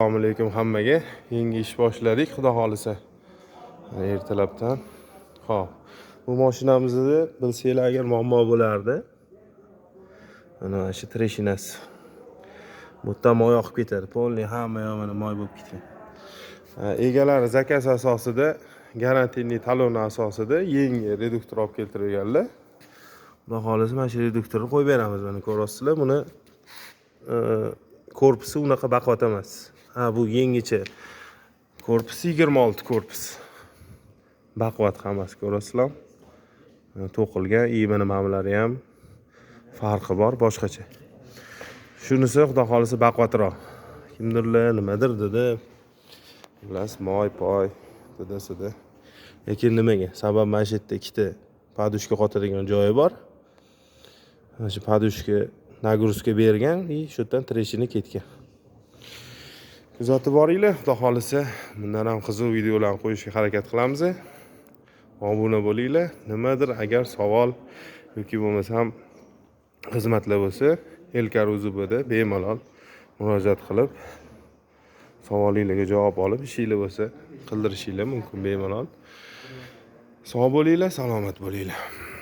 Assalomu alaykum hammaga. Yangi ish boshladik, xudo xolisa. Ertalabdan. Xo'p. Bu mashinamizni bilsanglar agar muammo bo'lardi. Mana shu treshinasi. Bu yerdan moy oqib ketadi. Polni hamma yog'ini moy bo'lib ketgan. Egalari zakaz asosida, garantiyli talon asosida yangi reduktor olib keltirganlar. Xudo xolisa mana shu reduktorni qo'yib beramiz. Mana ko'rasizlar, buni korpusi unaqa baquvvat emas. Bu yangicha korpus 26 korpus. Baquvvat hammasi ko'rasizlar. To'qilgan, mana mamlari ham farqi bor, boshqacha. Shunisi xudo xolisa baquvvatroq. Kimdirlar nimadir dedi. Bilas moy poy dedi. Lekin nimaga? Sabab mana shu yerda ikkita padushka qotadigan joyi bor. Mana shu padushka nagruzka bergan, shu yerdan treshini ketgan. Kuzatib boringlar, xudo xolisa bundan ham qiziq videolarni qo'yishga harakat qilamiz. Obuna bo'linglar. Nimadir agar savol yoki bo'lmasam xizmatlar bo'lsa, Elkar.uzbda bemalol murojaat qilib savolingizga javob olib, ishinglar bo'lsa qildirishinglar mumkin bemalol. Sog' bo'linglar, salomat bo'linglar.